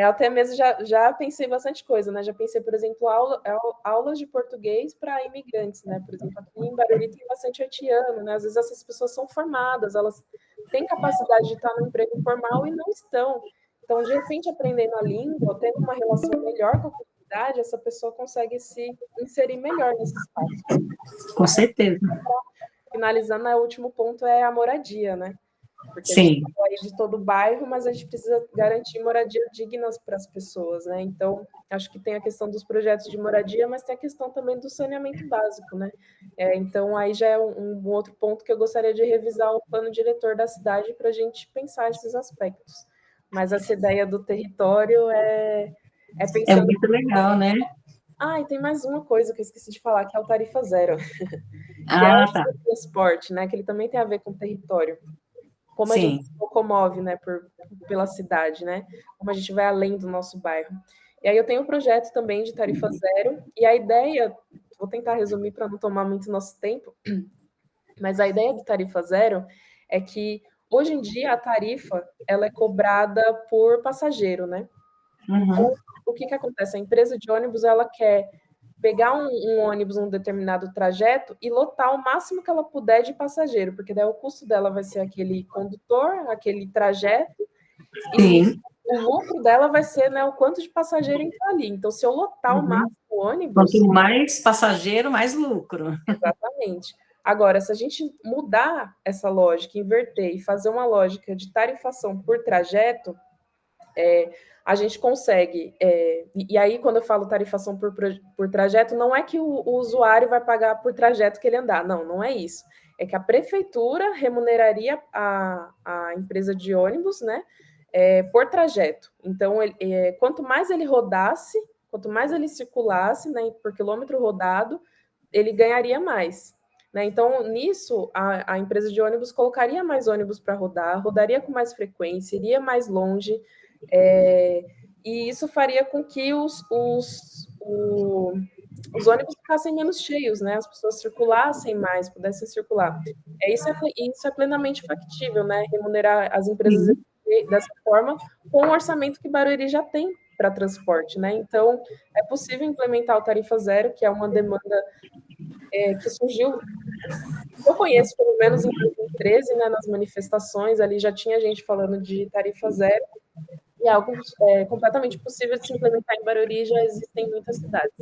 Até mesmo já pensei bastante coisa, né? Já pensei, por exemplo, aulas de português para imigrantes, né? Por exemplo, aqui em Barueri tem bastante haitiano, né? Às vezes essas pessoas são formadas, elas têm capacidade de estar no emprego formal e não estão. Então, de repente, aprendendo a língua, tendo uma relação melhor com a comunidade, essa pessoa consegue se inserir melhor nesse espaço. Com certeza. Finalizando, o último ponto é a moradia, né? Porque Sim. A gente fala aí de todo o bairro, mas a gente precisa garantir moradia dignas para as pessoas, né? Então, acho que tem a questão dos projetos de moradia, mas tem a questão também do saneamento básico, né? Então, aí já é um outro ponto que eu gostaria de revisar o plano diretor da cidade para a gente pensar esses aspectos. Mas essa ideia do território é pensando... É muito legal, né? E tem mais uma coisa que eu esqueci de falar, que é o Tarifa Zero. Que é o transporte, né? Que ele também tem a ver com o território. Como a gente se locomove, né, pela cidade, né? Como a gente vai além do nosso bairro. E aí eu tenho um projeto também de tarifa zero, e a ideia, vou tentar resumir para não tomar muito nosso tempo, mas a ideia do tarifa zero é que hoje em dia a tarifa ela é cobrada por passageiro, né? Então, o que acontece? A empresa de ônibus ela quer pegar um ônibus num determinado trajeto e lotar o máximo que ela puder de passageiro, porque daí o custo dela vai ser aquele condutor, aquele trajeto, e o lucro dela vai ser, né, o quanto de passageiro entrar ali. Então, se eu lotar o máximo o ônibus... Quanto mais passageiro, mais lucro. Exatamente. Agora, se a gente mudar essa lógica, inverter e fazer uma lógica de tarifação por trajeto, a gente consegue. E aí, quando eu falo tarifação por trajeto, não é que o usuário vai pagar por trajeto que ele andar. Não, não é isso. É que a prefeitura remuneraria a empresa de ônibus, né, por trajeto. Então, quanto mais ele rodasse, quanto mais ele circulasse, né, por quilômetro rodado, ele ganharia mais. Né? Então, nisso, a empresa de ônibus colocaria mais ônibus para rodar, rodaria com mais frequência, iria mais longe, e isso faria com que os ônibus ficassem menos cheios, né? As pessoas circulassem mais, pudessem circular. Isso é plenamente factível, né? Remunerar as empresas dessa forma com o orçamento que Barueri já tem para transporte, né? Então, é possível implementar o Tarifa Zero, que é uma demanda que surgiu, eu conheço pelo menos em 2013, né, nas manifestações, ali já tinha gente falando de tarifa zero, e é algo completamente possível de se implementar em Barueri, já existem em muitas cidades.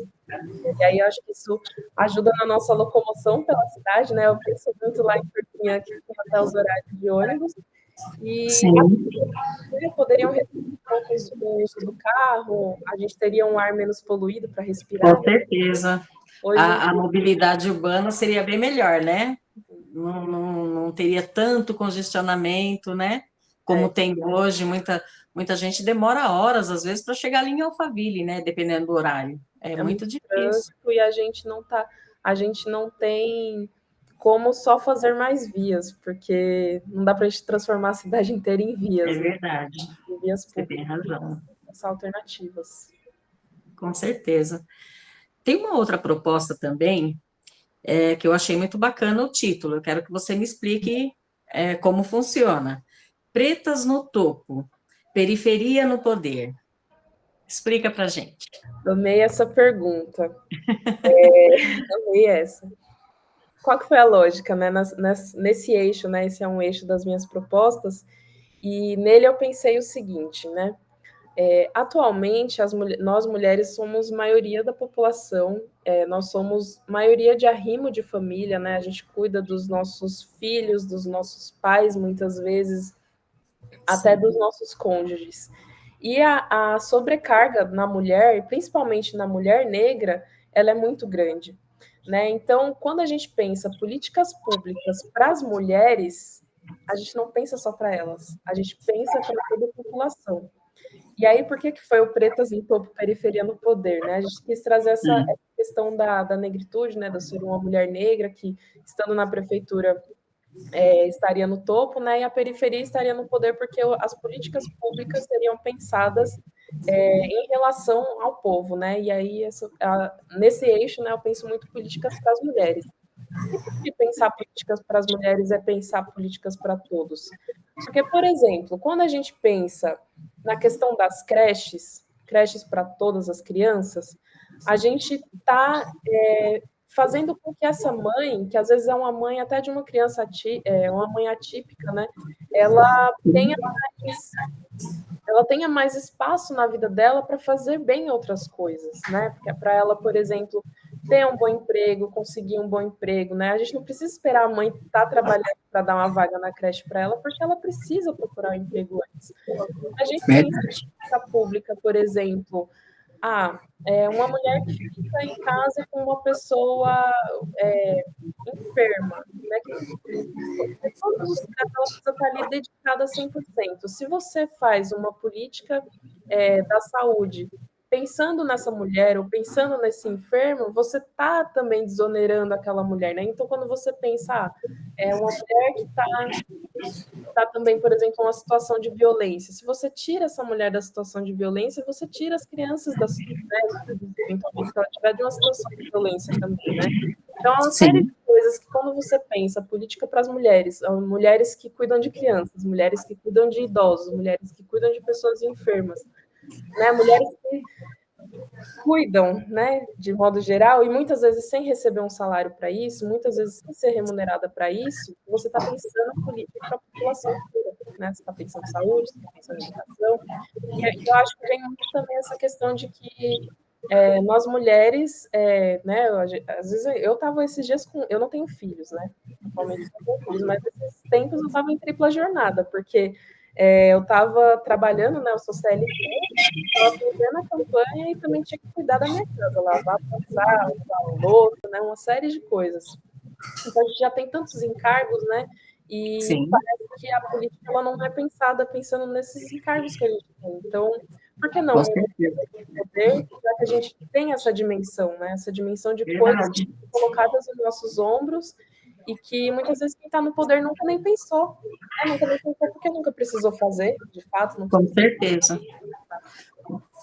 E aí eu acho que isso ajuda na nossa locomoção pela cidade, né? Eu penso muito lá em Portinha, que tem até os horários de ônibus, e poderiam reduzir um pouco o uso do carro, a gente teria um ar menos poluído para respirar. Com certeza. A mobilidade urbana seria bem melhor, né? Não teria tanto congestionamento, né? Como tem hoje, muita gente demora horas, às vezes, para chegar ali em Alphaville, né? Dependendo do horário. É muito difícil. E a gente não tem como só fazer mais vias, porque não dá para a gente transformar a cidade inteira em vias. É verdade. Em vias Você tem razão. São alternativas. Com certeza. Tem uma outra proposta também, que eu achei muito bacana o título. Eu quero que você me explique como funciona. Pretas no topo, periferia no poder. Explica para a gente. Amei essa pergunta. Amei essa. Qual que foi a lógica, né? Nesse eixo, né? Esse é um eixo das minhas propostas, e nele eu pensei o seguinte, né? Atualmente, nós mulheres somos maioria da população, nós somos maioria de arrimo de família, né? A gente cuida dos nossos filhos, dos nossos pais, muitas vezes, até dos nossos cônjuges. E a sobrecarga na mulher, principalmente na mulher negra, ela é muito grande. Né? Então, quando a gente pensa políticas públicas para as mulheres, a gente não pensa só para elas, a gente pensa para toda a população. E aí, por que foi o Pretas no Topo, Periferia no Poder? Né? A gente quis trazer essa questão da negritude, né? De ser uma mulher negra que, estando na prefeitura, estaria no topo, né? E a periferia estaria no poder, porque as políticas públicas seriam pensadas em relação ao povo, né? E aí, nesse eixo, né, eu penso muito políticas para as mulheres. E por que pensar políticas para as mulheres é pensar políticas para todos? Porque, por exemplo, quando a gente pensa na questão das creches para todas as crianças, a gente está fazendo com que essa mãe, que às vezes é uma mãe até de uma criança, uma mãe atípica, né, ela tenha mais espaço na vida dela para fazer bem outras coisas, né? Porque para ela, por exemplo, ter um bom emprego, conseguir um bom emprego, né? A gente não precisa esperar a mãe estar trabalhando para dar uma vaga na creche para ela, porque ela precisa procurar um emprego antes. A gente tem política pública, por exemplo, uma mulher que fica em casa com uma pessoa enferma, né? Todos os casos ela precisa estar ali dedicada a 100%. Se você faz uma política da saúde pensando nessa mulher ou pensando nesse enfermo, você está também desonerando aquela mulher, né? Então, quando você pensa, uma mulher que está também, por exemplo, uma situação de violência. Se você tira essa mulher da situação de violência, você tira as crianças da eventualmente, se ela tiver de uma situação de violência também, né? Então, é uma série de coisas que, quando você pensa política para as mulheres que cuidam de crianças, mulheres que cuidam de idosos, mulheres que cuidam de pessoas enfermas, né? Mulheres que cuidam, né, de modo geral, e muitas vezes sem receber um salário para isso, muitas vezes sem ser remunerada para isso, você está pensando política para a população toda. né? Você está pensando em saúde, você está pensando em educação. E eu acho que vem muito também essa questão de que nós mulheres, né, às vezes eu estava esses dias com. Eu não tenho filhos, né? Atualmente não tenho filhos, mas esses tempos eu estava em tripla jornada, porque eu estava trabalhando, né? Eu sou CLT, estava fazendo a campanha e também tinha que cuidar da minha casa, lavar, passar, lavar louça, né? Uma série de coisas. Então a gente já tem tantos encargos, né? E Sim, parece que a política ela não é pensada pensando nesses encargos que a gente tem. Então, por que com não certeza. poder, já que a gente tem essa dimensão, né? Essa dimensão de coisas Verdade. colocadas nos nossos ombros e que muitas vezes quem está no poder nunca nem pensou. Nunca nem pensou porque nunca precisou fazer, de fato, não Com precisou. certeza.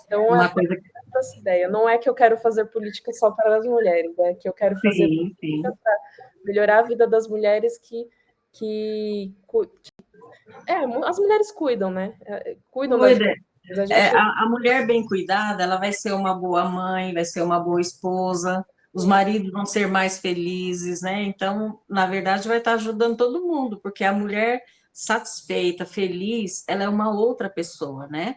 Então, Uma coisa que essa ideia. Não é que eu quero fazer política só para as mulheres, é que eu quero fazer sim, política sim. para melhorar a vida das mulheres que as mulheres cuidam, né? Cuidam das Cuida. mulheres. A gente A mulher bem cuidada, ela vai ser uma boa mãe, vai ser uma boa esposa, os maridos vão ser mais felizes, né? Então, na verdade, vai estar ajudando todo mundo, porque a mulher satisfeita, feliz, ela é uma outra pessoa, né?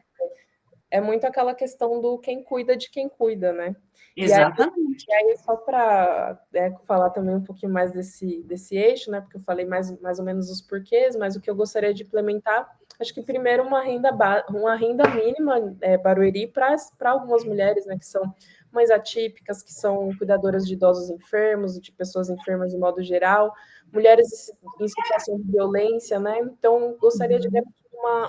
é muito aquela questão do quem cuida de quem cuida, né? E aí, Exatamente. só para falar também um pouquinho mais desse eixo, né? Porque eu falei mais ou menos os porquês, mas o que eu gostaria de implementar, acho que primeiro uma renda mínima Barueri para algumas mulheres, né? Que são mães atípicas, que são cuidadoras de idosos enfermos, de pessoas enfermas de modo geral, mulheres em situação de violência, né? Então, gostaria de garantir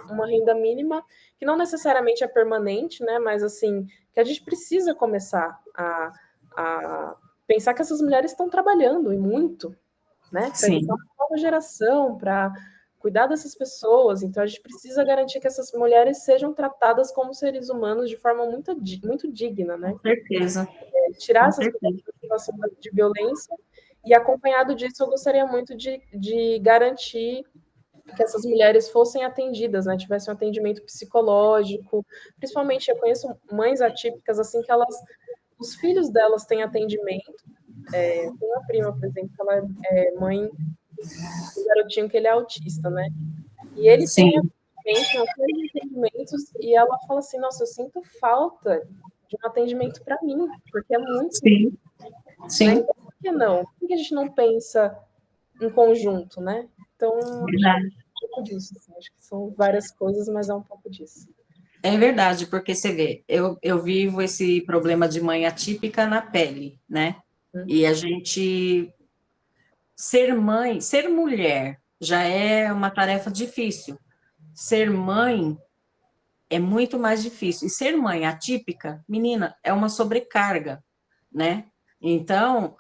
uma renda mínima que não necessariamente é permanente, né? Mas assim, que a gente precisa começar a pensar que essas mulheres estão trabalhando e muito, né? Para educar Sim, uma nova geração, para cuidar dessas pessoas. Então a gente precisa garantir que essas mulheres sejam tratadas como seres humanos de forma muito digna, né? com certeza, Tirar com essas certeza. mulheres da situação de violência. E acompanhado disso, eu gostaria muito de garantir que essas mulheres fossem atendidas, né, tivessem um atendimento psicológico, principalmente eu conheço mães atípicas assim que os filhos delas têm atendimento. Tem uma prima, por exemplo, que ela é mãe do garotinho que ele é autista, né? E ele tem Sim, atendimento, uma série de atendimentos, e ela fala assim, nossa, eu sinto falta de um atendimento para mim, porque é muito, sim, né? sim, Então, por que não? Por que a gente não pensa em conjunto, né? Então, acho que é verdade. um pouco disso, assim. Acho que são várias coisas, mas é um pouco disso. É verdade, porque você vê, eu vivo esse problema de mãe atípica na pele, né? Uhum. E a gente ser mãe, ser mulher já é uma tarefa difícil. Ser mãe é muito mais difícil. E ser mãe atípica, menina, é uma sobrecarga, né? Então,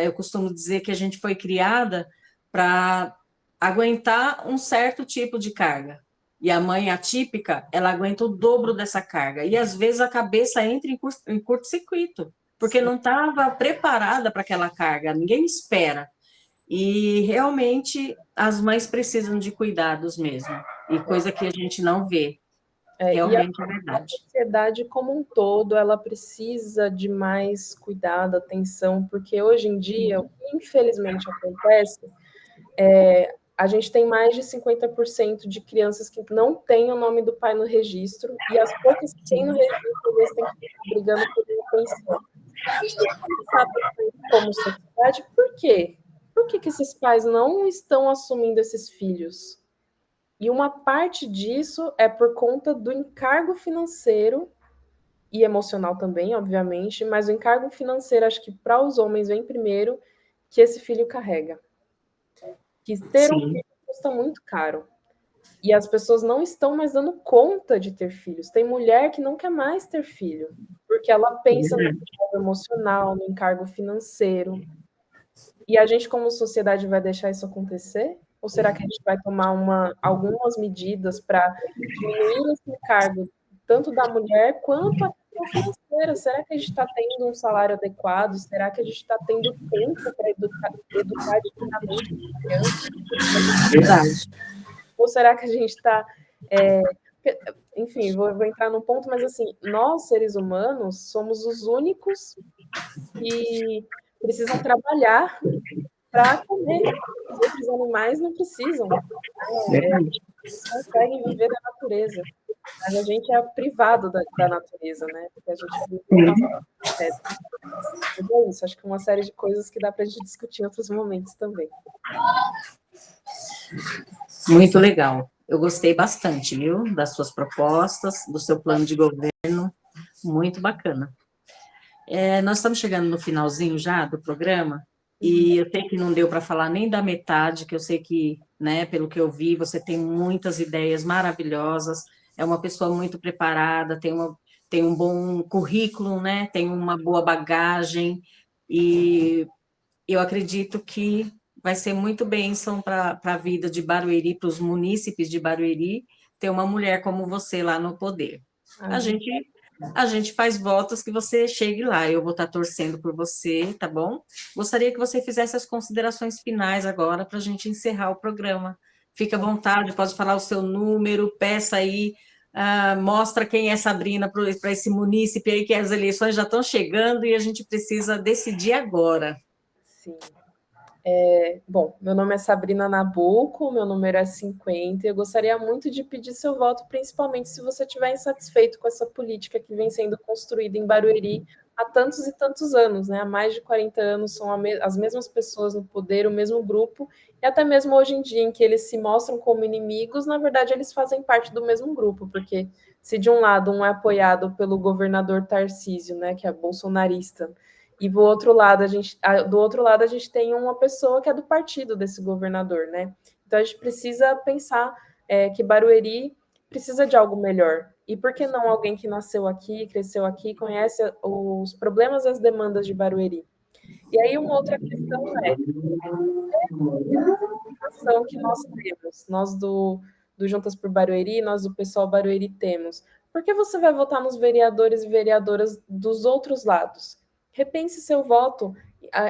eu costumo dizer que a gente foi criada para aguentar um certo tipo de carga. E a mãe atípica, ela aguenta o dobro dessa carga. E às vezes a cabeça entra em curto-circuito, porque Sim, não estava preparada para aquela carga, ninguém espera. E realmente as mães precisam de cuidados mesmo, e coisa que a gente não vê, e a realmente é verdade. sociedade como um todo, ela precisa de mais cuidado, atenção, porque hoje em dia, o que infelizmente acontece, a gente tem mais de 50% de crianças que não têm o nome do pai no registro, e as poucas que têm no Sim, registro, às vezes têm que ficar brigando por uma pensão. Pensar como sociedade, por quê? Por que esses pais não estão assumindo esses filhos? E uma parte disso é por conta do encargo financeiro e emocional também, obviamente, mas o encargo financeiro, acho que para os homens vem primeiro, que esse filho carrega. Que ter um sim, filho custa muito caro. E as pessoas não estão mais dando conta de ter filhos. Tem mulher que não quer mais ter filho, porque ela é pensa no verdade. encargo emocional, no encargo financeiro. E a gente, como sociedade, vai deixar isso acontecer? Ou será que a gente vai tomar algumas medidas para diminuir esse encargo, tanto da mulher quanto a questão financeira? Será que a gente está tendo um salário adequado? Será que a gente está tendo tempo para educar dignamente a criança? Verdade. Ou será que a gente está. Enfim, vou entrar num ponto, mas assim, nós, seres humanos, somos os únicos que precisam trabalhar para comer. Os outros animais não precisam. Verdade. conseguem viver da natureza, mas a gente é privado da natureza, né? Porque a gente vive no nosso teto. Mas é isso, acho que é uma série de coisas que dá para a gente discutir em outros momentos também. Muito legal. Eu gostei bastante, viu? Das suas propostas, do seu plano de governo. Muito bacana. Nós estamos chegando no finalzinho já do programa, e eu sei que não deu para falar nem da metade, que eu sei que, né, pelo que eu vi, você tem muitas ideias maravilhosas, é uma pessoa muito preparada, tem um bom currículo, né, tem uma boa bagagem, e eu acredito que vai ser muito bênção para a vida de Barueri, para os munícipes de Barueri, ter uma mulher como você lá no poder. A gente faz votos que você chegue lá, eu vou estar torcendo por você, tá bom? Gostaria que você fizesse as considerações finais agora para a gente encerrar o programa. Fique à vontade, pode falar o seu número, peça aí, mostra quem é Sabrina para esse munícipe aí, que as eleições já estão chegando e a gente precisa decidir agora. Sim. Bom, meu nome é Sabrina Nabuco, meu número é 50, e eu gostaria muito de pedir seu voto, principalmente se você estiver insatisfeito com essa política que vem sendo construída em Barueri há tantos e tantos anos, né? Há mais de 40 anos são as mesmas pessoas no poder, o mesmo grupo, e até mesmo hoje em dia, em que eles se mostram como inimigos, na verdade eles fazem parte do mesmo grupo, porque se de um lado um é apoiado pelo governador Tarcísio, né, que é bolsonarista, e do outro lado a gente tem uma pessoa que é do partido desse governador, né? Então a gente precisa pensar que Barueri precisa de algo melhor. E por que não alguém que nasceu aqui, cresceu aqui, conhece os problemas e as demandas de Barueri? E aí uma outra questão é a ação que nós temos, nós do Juntas por Barueri, nós do pessoal Barueri temos. Por que você vai votar nos vereadores e vereadoras dos outros lados? Repense seu voto.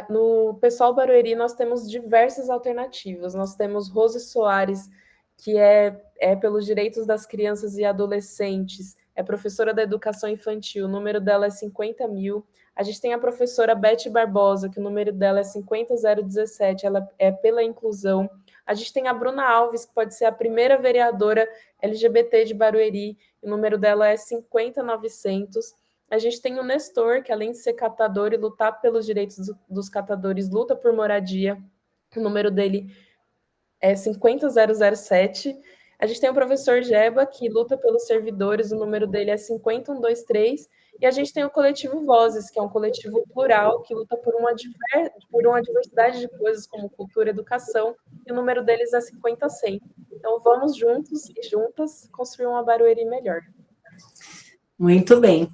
No pessoal Barueri, nós temos diversas alternativas. Nós temos Rose Soares, que é pelos direitos das crianças e adolescentes, é professora da educação infantil, o número dela é 50.000. A gente tem a professora Beth Barbosa, que o número dela é 50017, ela é pela inclusão. A gente tem a Bruna Alves, que pode ser a primeira vereadora LGBT de Barueri, o número dela é 50.900. A gente tem o Nestor, que além de ser catador e lutar pelos direitos dos catadores, luta por moradia. O número dele é 50.007. A gente tem o professor Jeba, que luta pelos servidores, o número dele é 50.123. E a gente tem o coletivo Vozes, que é um coletivo plural, que luta por uma diversidade de coisas, como cultura e educação, e o número deles é 50.100. Então vamos juntos e juntas construir uma Barueri melhor. Muito bem.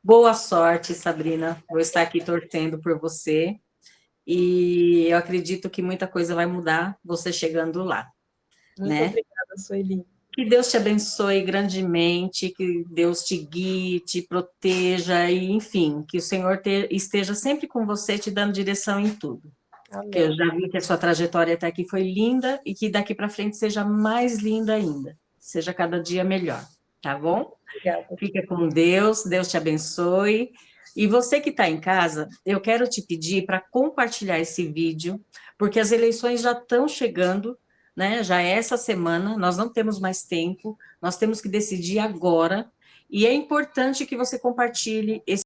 Boa sorte, Sabrina. Vou estar aqui torcendo por você. E eu acredito que muita coisa vai mudar você chegando lá. Muito obrigada, Sueli. Que Deus te abençoe grandemente, que Deus te guie, te proteja, e enfim, que o Senhor esteja sempre com você, te dando direção em tudo. Amém. Que eu já vi que a sua trajetória até aqui foi linda, e que daqui para frente seja mais linda ainda. Seja cada dia melhor, tá bom? Obrigada. Fica com Deus, Deus te abençoe. E você que está em casa, eu quero te pedir para compartilhar esse vídeo, porque as eleições já estão chegando, né? Já é essa semana, nós não temos mais tempo, nós temos que decidir agora, e é importante que você compartilhe esse